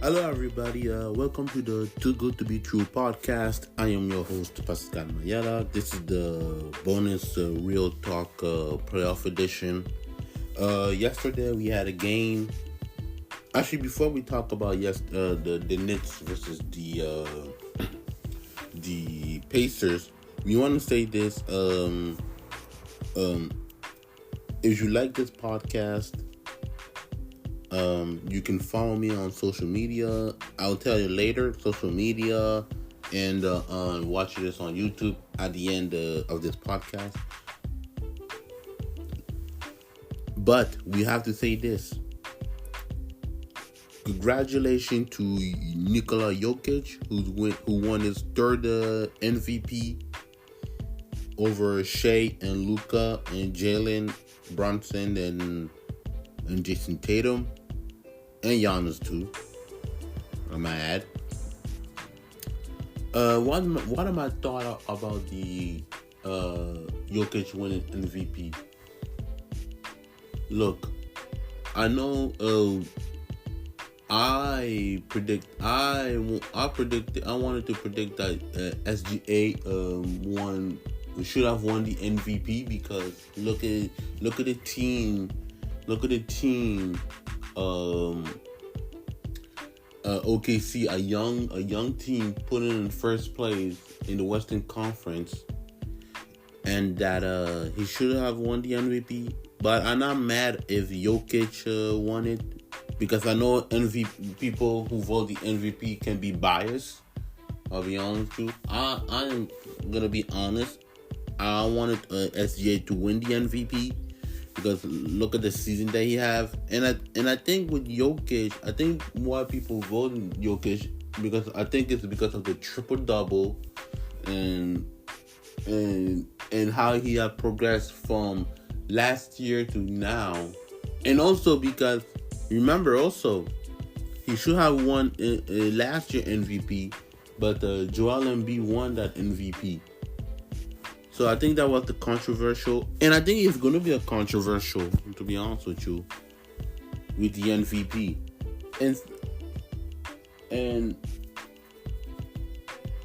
Hello, everybody. Welcome to the Too Good to Be True podcast. I am your host, Pascal Mayala. This is the bonus Real Talk playoff edition. Yesterday we had a game. Actually, before we talk about the Knicks versus the Pacers, we want to say this. If you like this podcast, you can follow me on social media. I'll tell you later, social media, and watch this on YouTube at the end of this podcast. But we have to say this. Congratulations to Nikola Jokic, who won his third MVP over Shea and Luka and Jalen Brunson and Jason Tatum. And Giannis too, I might add. What are my thoughts about the Jokic winning MVP? Look, I know. I wanted to predict that SGA should have won the MVP because look at the team. OKC, a young team put in first place in the Western Conference, and that he should have won the MVP. But I'm not mad if Jokic won it because I know MVP people who vote the MVP can be biased. I'll be honest with you. I'm gonna be honest. I wanted SGA to win the MVP. Because look at the season that he have, and I think with Jokic, I think why people voting Jokic because I think it's because of the triple double, and how he have progressed from last year to now, and also because remember also he should have won last year MVP, but Joel Embiid won that MVP. So I think that was the controversial, and I think it's going to be a controversial, to be honest with you, with the MVP, and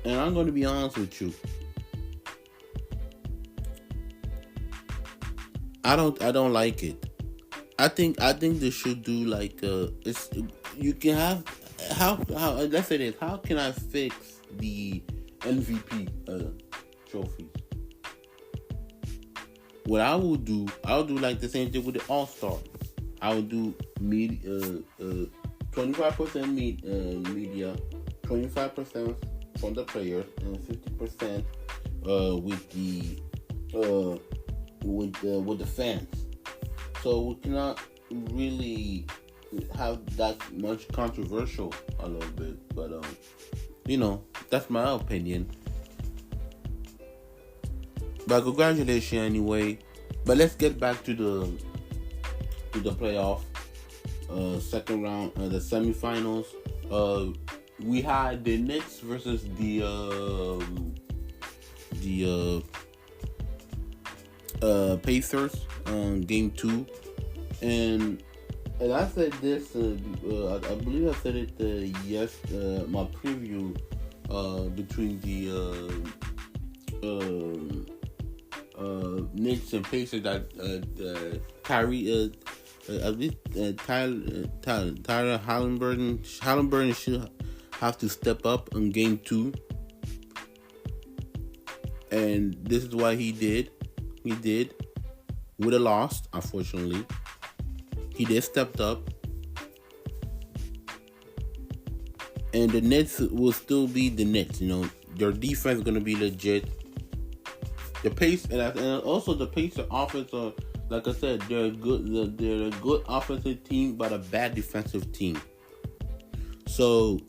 I'm going to be honest with you. I don't like it. I think they should do like you can have how let's say this. How can I fix the MVP trophy? What I will do like the same thing with the All-Star. I will do 25% media, 25% from the players, and 50% with the fans. So we cannot really have that much controversial a little bit, but that's my opinion. But congratulations anyway. But let's get back to the playoff second round, the semifinals. We had the Knicks versus the Pacers game 2, and I said this. I believe I said it my preview between the Knicks and Pacers that Tyler Halliburton should have to step up in game 2, and this is what he did. He did with a loss, unfortunately. He did stepped up, and the Knicks will still be the Knicks. Their defense is gonna be legit. The pace and also the Pacers offense are, like I said, they're a good offensive team, but a bad defensive team. So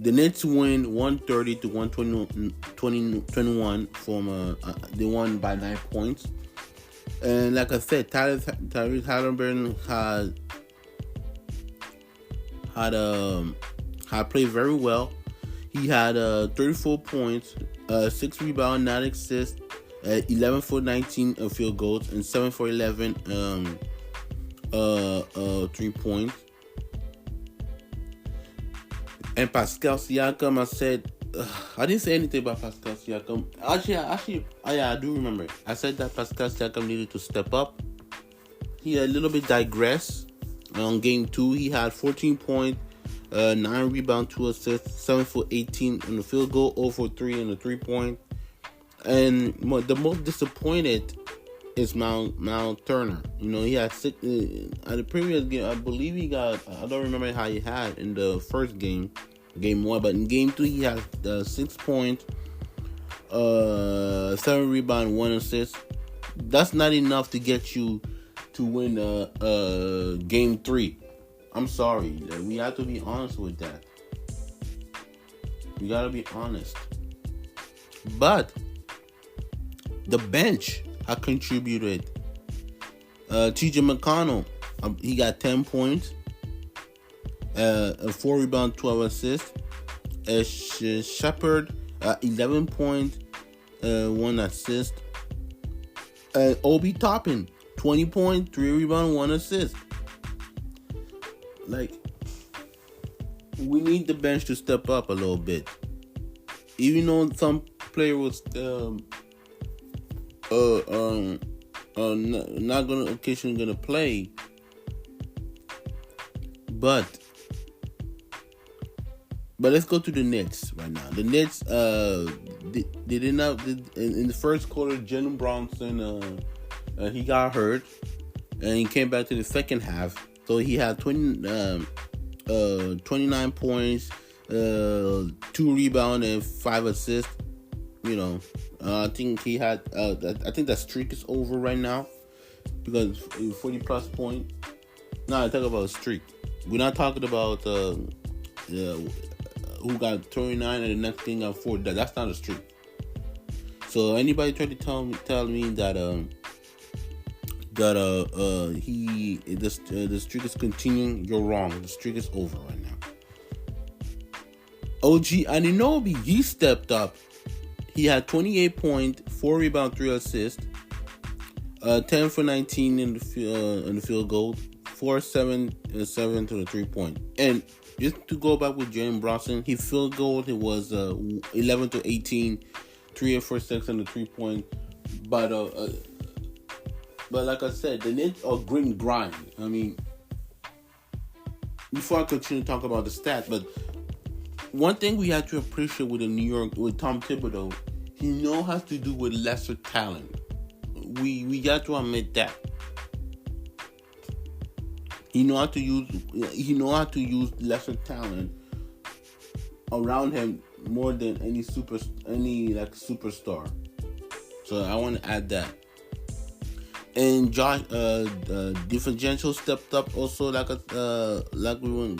the Knicks win 130 to 121 from they won by 9 points. And like I said, Tyrese Halliburton had played very well. He had 34 points, 6 rebounds, 9 assists, 11 for 19 field goals, and 7 for 11 3 points. And Pascal Siakam, I didn't say anything about Pascal Siakam. Yeah, I do remember. I said that Pascal Siakam needed to step up. He a little bit digressed. On game 2, he had 14 points, 9 rebounds, 2 assists, 7 for 18 on the field goal, 0 for 3 in the 3-point. And the most disappointed is Mount Turner. He had 6 at the previous game. I believe he got. I don't remember how he had in the first game 1, but in game 2 he had 6 points, 7 rebounds, 1 assist. That's not enough to get you to win game 3. I'm sorry. We have to be honest with that. We gotta be honest. But the bench I contributed. TJ McConnell, he got 10 points, 4 rebounds, 12 assists. Shepard, 11 points, 1 assist. Obi Toppin, 20 points, 3 rebounds, 1 assist. We need the bench to step up a little bit. Even though some player was not occasionally gonna play, but let's go to the Knicks right now. The Knicks they did not in the first quarter. Jalen Brunson he got hurt, and he came back to the second half. So he had 29 points, 2 rebounds, and 5 assists. I think he had. I think that streak is over right now because 40 plus point. No, I talk about a streak. We're not talking about who got 29 and the next thing got 4. That's not a streak. So anybody try to tell me that the streak is continuing, you're wrong. The streak is over right now. OG Anunoby, he stepped up. He had 28 points, 4 rebounds, 3 assists, 10 for 19 in the field goal, 7 to the 3-point. And just to go back with Jalen Brunson, his field goal, it was 11 to 18, 3 for 6 on the 3-point. But like I said, the Knicks are grit and grind. I mean, before I continue to talk about the stats, but one thing we have to appreciate with Tom Thibodeau, he knows how to do with lesser talent. We got to admit that. He know how to use lesser talent around him more than any superstar. So I want to add that. And Josh DiFrancesco stepped up also, like we were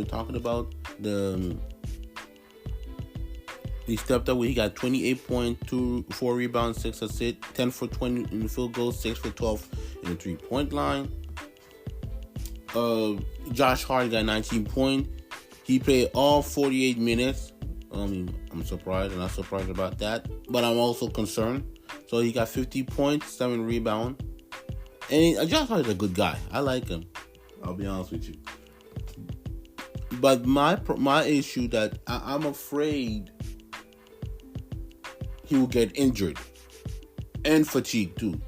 talking about. He stepped up. He got 28 points, 4 rebounds, 6 assists, 10 for 20 in the field goal, 6 for 12 in the 3-point line. Josh Hart got 19 points. He played all 48 minutes. I'm surprised. I'm not surprised about that, but I'm also concerned. So he got 50 points, 7 rebounds. And Josh Hart is a good guy. I like him. I'll be honest with you. But my issue that I'm afraid he will get injured and fatigued too.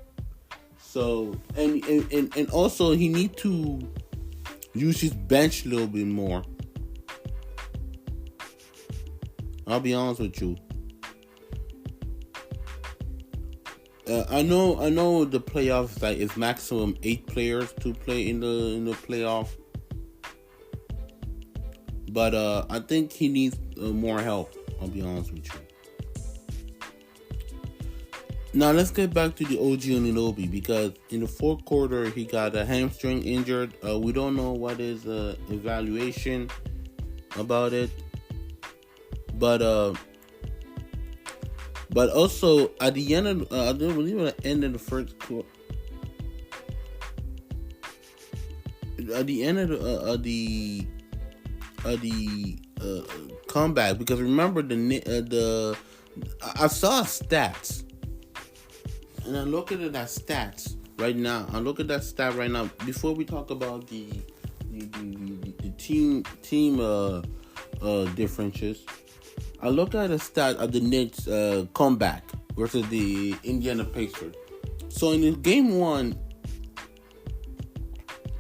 So and also he need to use his bench a little bit more. I'll be honest with you. I know the playoffs is maximum 8 players to play in the playoff. But I think he needs more help. I'll be honest with you. Now let's get back to the OG Anunoby, because in the fourth quarter he got a hamstring injured. We don't know what is evaluation about it, but also at the end of I don't believe at the end of the first quarter. At the end of the comeback, because remember I saw stats. And I'm looking at that stats right now. Before we talk about the team differences. I look at a stat of the Knicks comeback versus the Indiana Pacers. So in game one,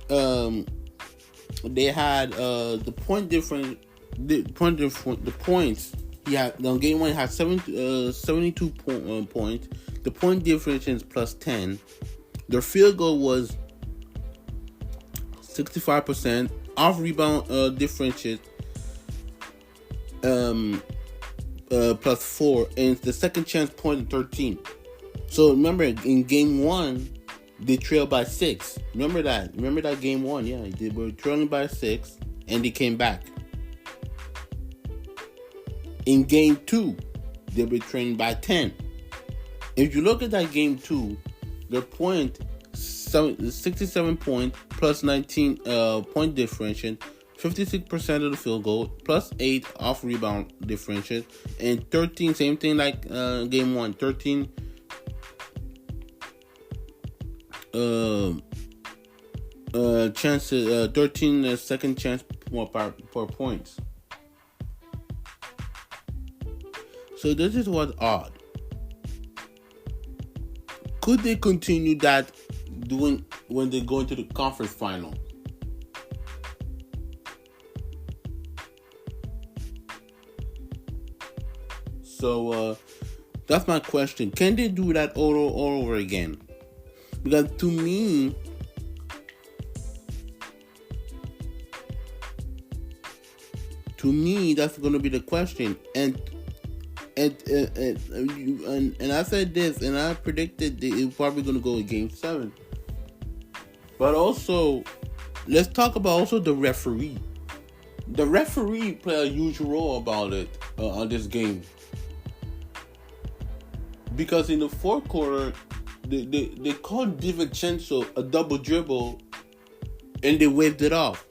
they had the point difference. The points he had on game one, he had 72 points. The point difference is plus 10. Their field goal was 65%. Off rebound differential plus 4, and the second chance point 13. So remember, in game one, they trailed by 6. Remember that game one, yeah, they were trailing by 6, and they came back. In game two, they were trailing by 10. If you look at that game two, their point 67 point plus 19 point differential, 56% of the field goal, plus 8 off rebound differential, and 13, same thing like game one, 13 chances, 13 second chance per points. So this is what's odd. Could they continue that doing when they go into the conference final? So that's my question. Can they do that all over again? Because to me, that's going to be the question. And I said this, and I predicted that it's probably going to go in Game 7. But also, let's talk about also the referee. The referee played a huge role about it on this game. Because in the fourth quarter, they called DiVincenzo a double dribble, and they waved it off.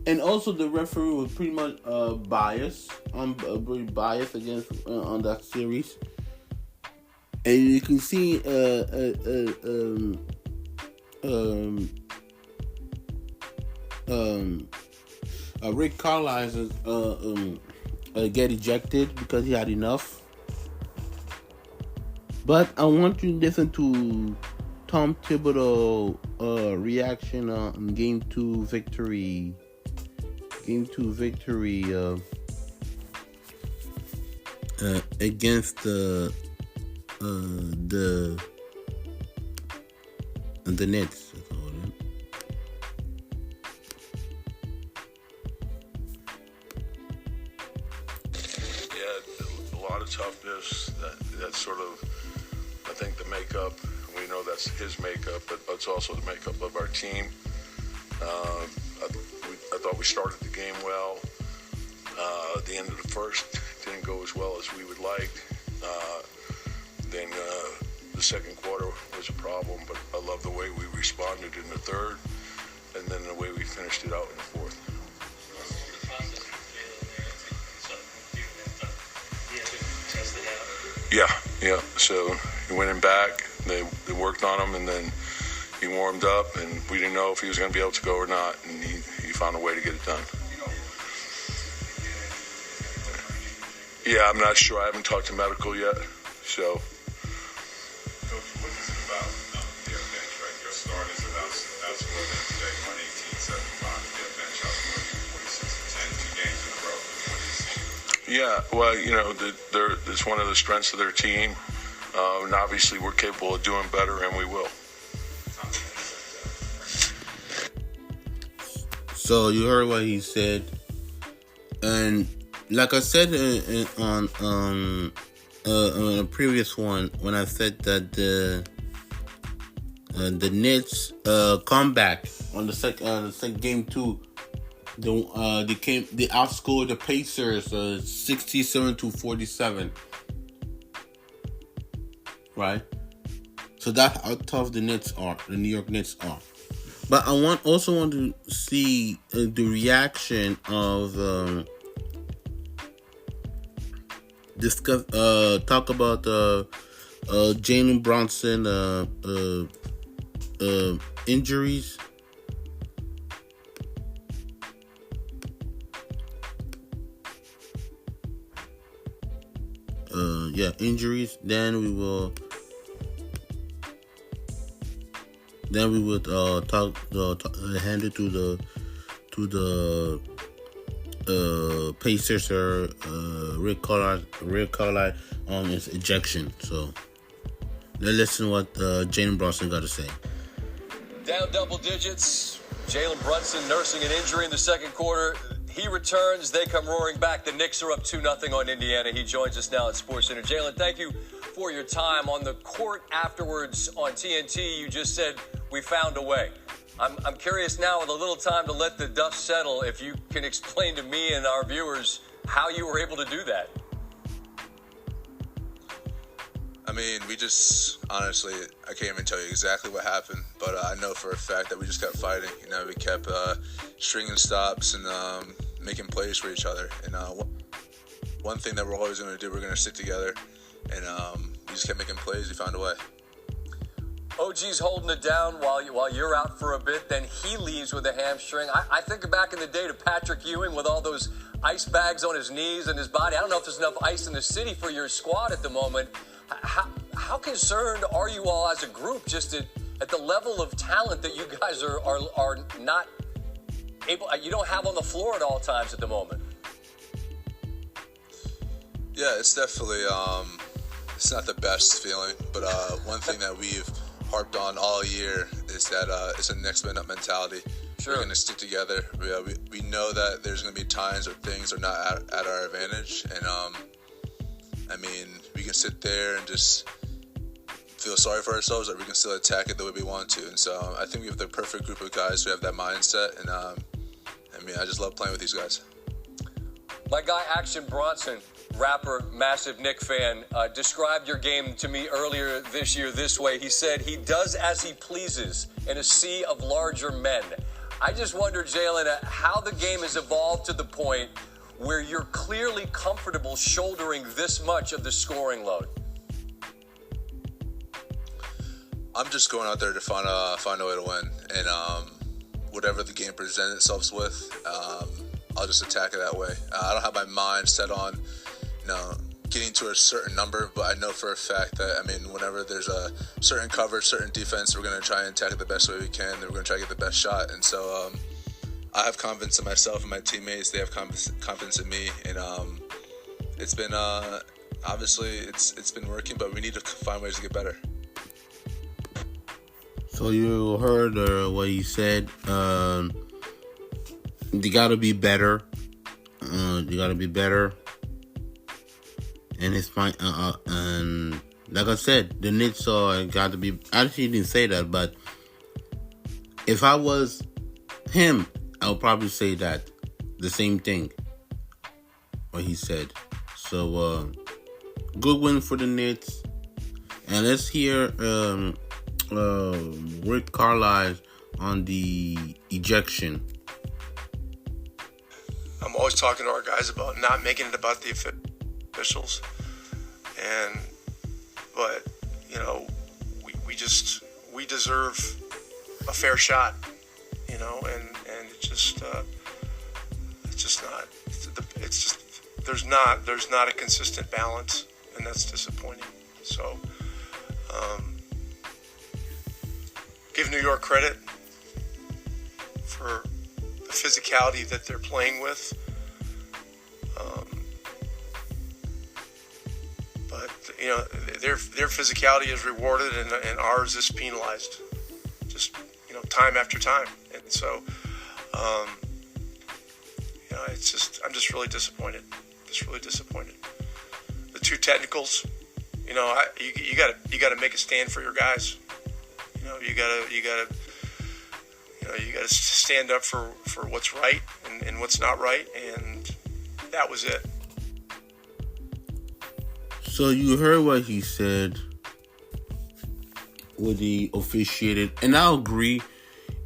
And also the referee was pretty much biased. Very biased against on that series. And you can see Rick Carlisle get ejected because he had enough. But I want you to listen to Tom Thibodeau reaction on Game 2 victory. Against the Nets. A lot of toughness. That's sort of, I think, the makeup. We know that's his makeup, but it's also the makeup of our team. I thought we started the game well. At the end of the first, didn't go as well as we would like. Then the second quarter was a problem, but I love the way we responded in the third, and then the way we finished it out in the fourth. Yeah. So he went in back. They worked on him, and then he warmed up, and we didn't know if he was going to be able to go or not, and he found a way to get it done. Yeah, I'm not sure. I haven't talked to medical yet, so. Coach, what is it about their bench, right? Your start is about scoring today, 118-75. Their bench outscored 46-10, 2 games in a row. What do you see? Yeah, well, it's one of the strengths of their team. And obviously, we're capable of doing better, and we will. So you heard what he said, and like I said on a previous one, when I said that the Nets comeback on the second game 2, they outscored the Pacers 67-47. Right? So that's how tough the New York Knicks are. But I also want to see the reaction of talk about Jalen Brunson injuries. Injuries. Then we will hand it to the Pacers or Rick Carlisle on his ejection. So let's listen to what Jalen Brunson got to say. Down double digits. Jalen Brunson nursing an injury in the second quarter. He returns. They come roaring back. The Knicks are up 2-0 on Indiana. He joins us now at SportsCenter. Jalen, thank you for your time. On the court afterwards on TNT, you just said, we found a way. I'm curious now, with a little time to let the dust settle, if you can explain to me and our viewers how you were able to do that. I mean, we just, honestly, I can't even tell you exactly what happened, but I know for a fact that we just kept fighting. You know, we kept stringing stops and making plays for each other. And one thing that we're always going to do, we're going to stick together. And we just kept making plays. We found a way. OG's holding it down while you're out for a bit. Then he leaves with a hamstring. I think back in the day to Patrick Ewing with all those ice bags on his knees and his body. I don't know if there's enough ice in the city for your squad at the moment. How concerned are you all as a group just at the level of talent that you guys are not able, you don't have on the floor at all times at the moment? Yeah, it's definitely, it's not the best feeling, but one thing that we've harped on all year is that it's a next man up mentality. Sure. We're going to stick together. We know that there's going to be times where things are not at our advantage, and I mean, we can sit there and just feel sorry for ourselves, or we can still attack it the way we want to. And so I think we have the perfect group of guys who have that mindset. And I mean, I just love playing with these guys. My guy, Action Bronson, rapper, massive Knick fan, described your game to me earlier this year this way. He said he does as he pleases in a sea of larger men. I just wonder, Jalen, how the game has evolved to the point where you're clearly comfortable shouldering this much of the scoring load. I'm just going out there to find a way to win, and whatever the game presents itself with, I'll just attack it that way. I don't have my mind set on, getting to a certain number, but I know for a fact that, I mean, whenever there's a certain coverage, certain defense, we're going to try and attack it the best way we can, and we're going to try to get the best shot. And so I have confidence in myself and my teammates. They have confidence in me, and it's been obviously it's been working, but we need to find ways to get better. So you heard what he said. They gotta be better. And it's fine. And like I said, the Knicks got to be. Actually, he didn't say that, but if I was him, I would probably say that the same thing. What he said. So good win for the Knicks. And let's hear Rick Carlisle on the ejection. I'm always talking to our guys about not making it about the officials, but we deserve a fair shot, and it's there's not a consistent balance, and that's disappointing. So give New York credit for the physicality that they're playing with. But their physicality is rewarded and ours is penalized, just time after time. And so I'm just really disappointed. The two technicals, you gotta make a stand for your guys. You gotta stand up for what's right and what's not right, and that was it. So you heard what he said with the officiated, and I agree.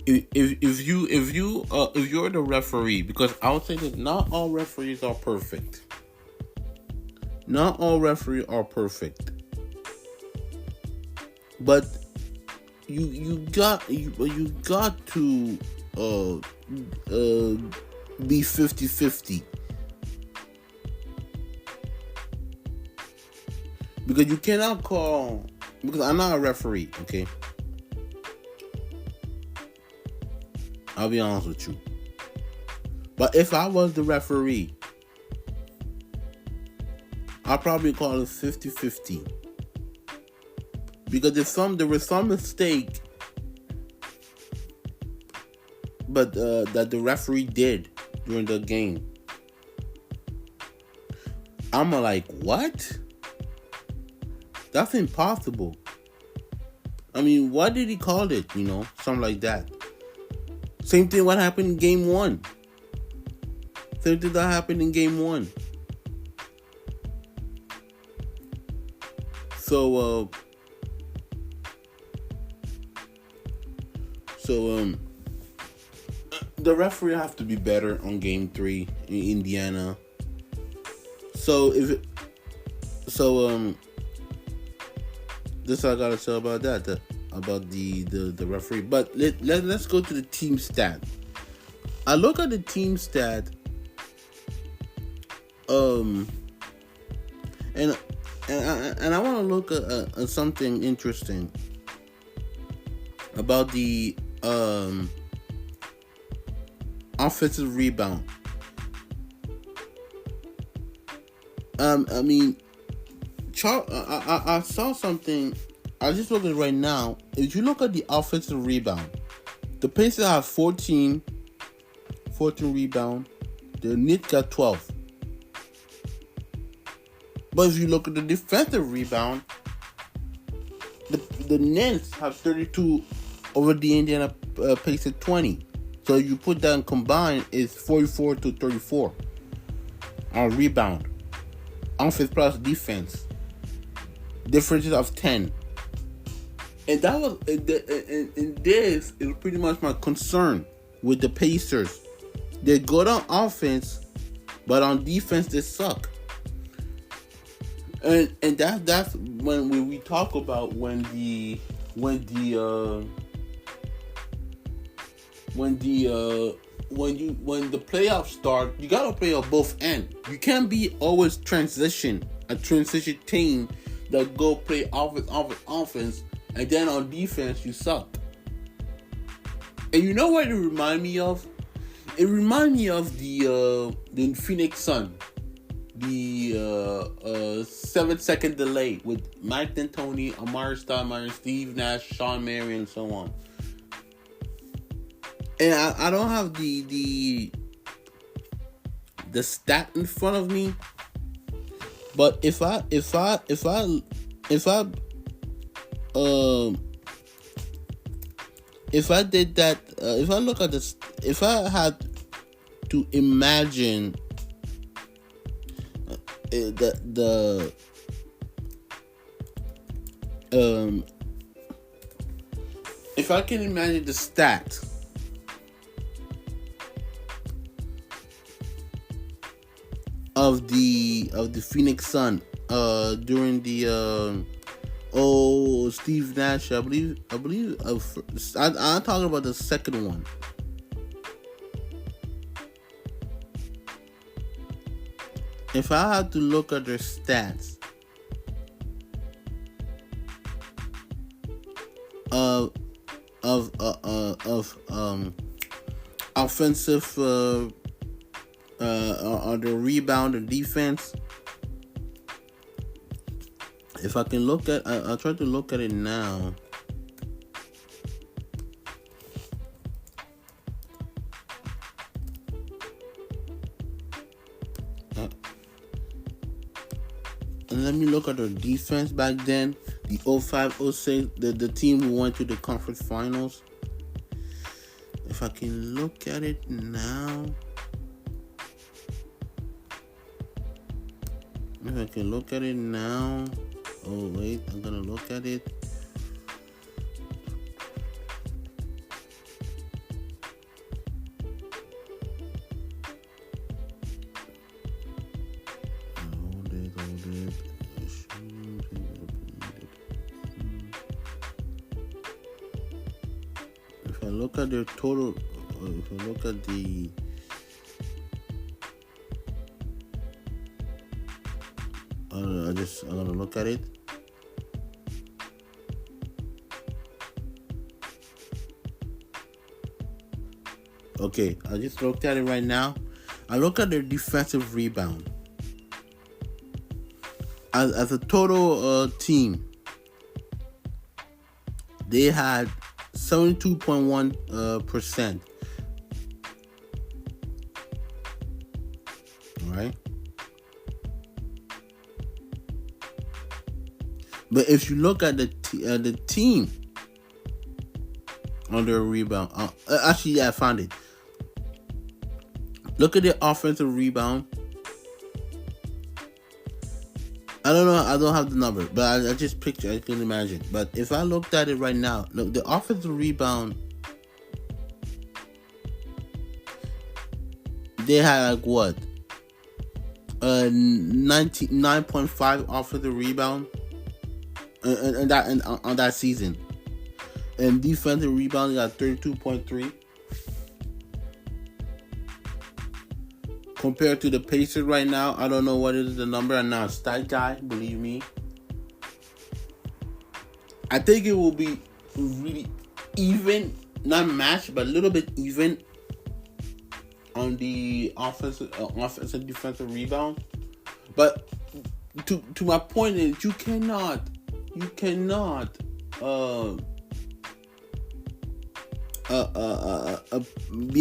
If you're the referee, because I would say that not all referees are perfect. Not all referees are perfect, but you got to be 50-50. Because you cannot call, because I'm not a referee, okay? I'll be honest with you. But if I was the referee, I'll probably call it 50-50. Because there was some mistake but that the referee did during the game. I'm like, what? That's impossible. I mean, what did he call it? Something like that. Same thing what happened in game 1. Same thing that happened in game 1. So the referee have to be better on game 3 in Indiana. This I gotta say about that, about the referee. But let's go to the team stat. I look at the team stat, and I want to look at something interesting about the offensive rebound. I mean, I saw something. I just looking right now. If you look at the offensive rebound, the Pacers have 14 rebound. The Knicks got 12. But if you look at the defensive rebound, the Nets have 32 over the Indiana Pacers 20. So you put that in combined, it's 44-34 on rebound. Offense plus defense. Differences of 10. And that was, and this is pretty much my concern with the Pacers. They're good on offense, but on defense they suck. And that's when we talk about when the playoffs start, you gotta play on both ends. You can't be always a transition team that go play offense, and then on defense you suck. And you know what it remind me of? It remind me of the Phoenix Sun, the 7-second delay with Mike D'Antoni, Amari Stoudemire, Steve Nash, Sean Marion, and so on. And I don't have the stat in front of me, but if I did that, if I look at this, if I had to imagine if I can imagine the stat of the Phoenix Sun during the Steve Nash, I believe I'm talking about the second one. If I had to look at their stats of offensive on the rebound and defense, if I can look at, I'll try to look at it now. And let me look at their defense back then. The 05-06, the team who went to the conference finals. If I can look at it now. If I can look at it now. Oh, wait, I'm gonna look at it. I look at their total, if I look at the I'm gonna look at it. Okay, I just looked at it right now. I look at their defensive rebound. As a total team, they had 72.1%. All right. But if you look at the team on their rebound, actually, yeah, I found it. Look at their offensive rebound. I don't know. I don't have the number, but I just picture. I can imagine. But if I looked at it right now, look, the offensive rebound, they had like what? 99.5 offensive rebound, and on that season, and defensive rebound got 32.3. Compared to the Pacers right now, I don't know what is the number. I'm not a stat guy, believe me. I think it will be really even, not matched, but a little bit even on the offensive defensive rebound. But to my point is, you cannot be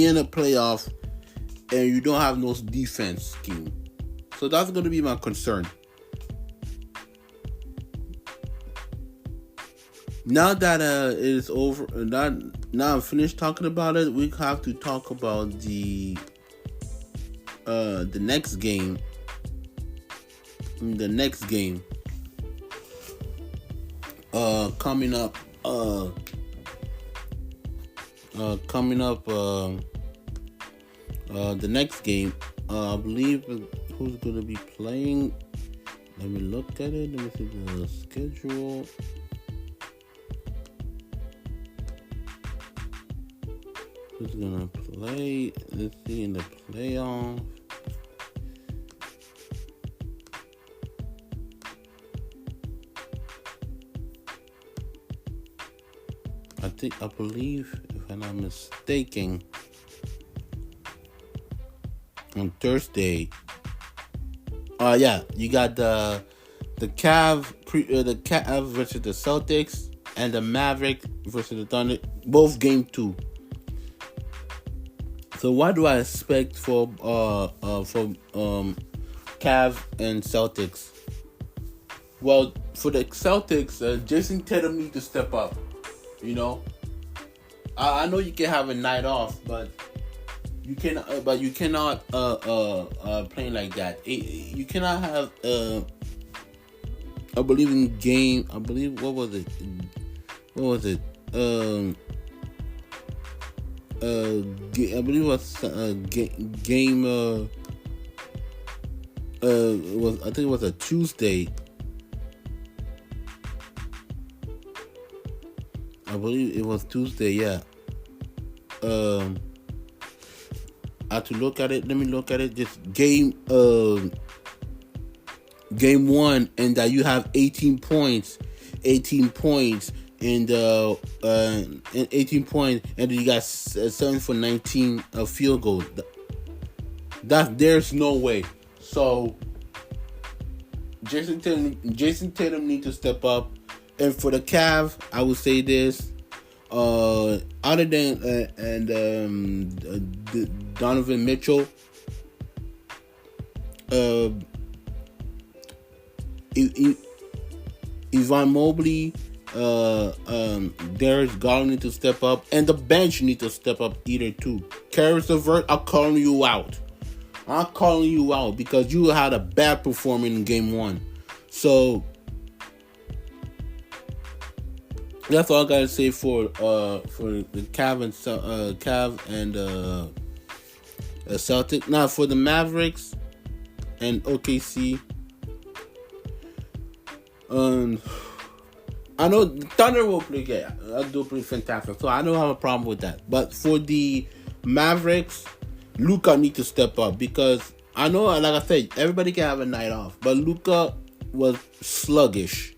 in a playoff and you don't have no defense scheme. So that's going to be my concern. Now that it is over, now I'm finished talking about it, we have to talk about the next game. The next game coming up. The next game, I believe, who's going to be playing. Let me look at it. Let me see the schedule. Who's going to play? Let's see in the playoff. I believe, if I'm not mistaken, on Thursday. You got the Cavs versus the Celtics and the Mavericks versus the Thunder, both game 2. So what do I expect for Cavs and Celtics? Well, for the Celtics, Jason Tatum needs to step up. You know, I know you can have a night off, but you cannot play like that. You cannot have I believe in game. I believe what was it? I believe it was game. I think it was a Tuesday. I believe it was Tuesday. Yeah. I have to look at it. Let me look at it. Just game 1, and that you have 18 points, and 18 points, and then you got 7 for 19 field goals. There's no way. So Jason Tatum needs to step up. And for the Cavs, I would say this: other than Donovan Mitchell, Ivan Mobley, Darius Garland need to step up, and the bench need to step up either too. Caris LeVert, I'm calling you out. Because you had a bad performance in game 1. So that's all I gotta say for the Cav and Celtic. Now for the Mavericks and OKC, I know the Thunder will play. Yeah, they'll play fantastic. So I don't have a problem with that. But for the Mavericks, Luka need to step up because I know, like I said, everybody can have a night off, but Luka was sluggish.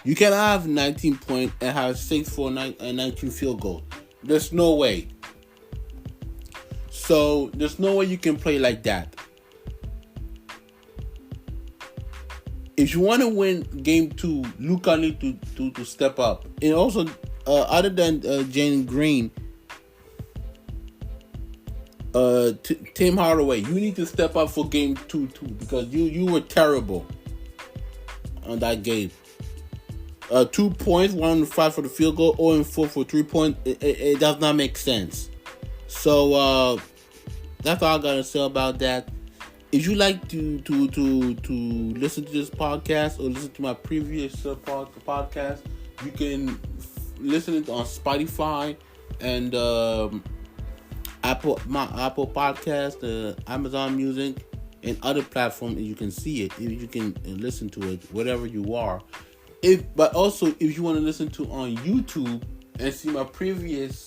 You can have 19 points and have 6 for 19 field goals. There's no way. So there's no way you can play like that. If you want to win game 2, Luka need to step up. And also, other than Jalen Green, Tim Hardaway, you need to step up for game 2 too, because you were terrible on that game. 2 points, 1 5 for the field goal, 0 and 4 for 3 points. It does not make sense. So that's all I gotta say about that. If you like to listen to this podcast or listen to my previous podcast, you can listen it on Spotify and Apple Podcast, Amazon Music, and other platforms. You can see it. You can listen to it wherever you are. But also, if you want to listen to on YouTube and see my previous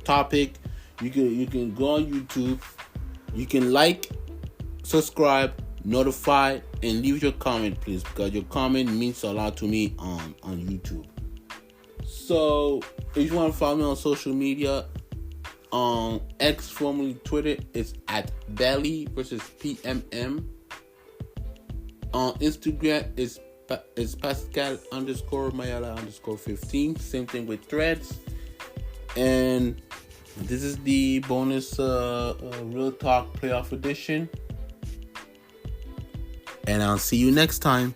topic, you can go on YouTube. You can like, subscribe, notify, and leave your comment, please, because your comment means a lot to me on YouTube. So if you want to follow me on social media, on X, formerly Twitter, it's at Belly versus PMM. On Instagram, it's Pascal _Mayala _15. Same thing with Threads. And this is the bonus Real Talk Playoff Edition. And I'll see you next time.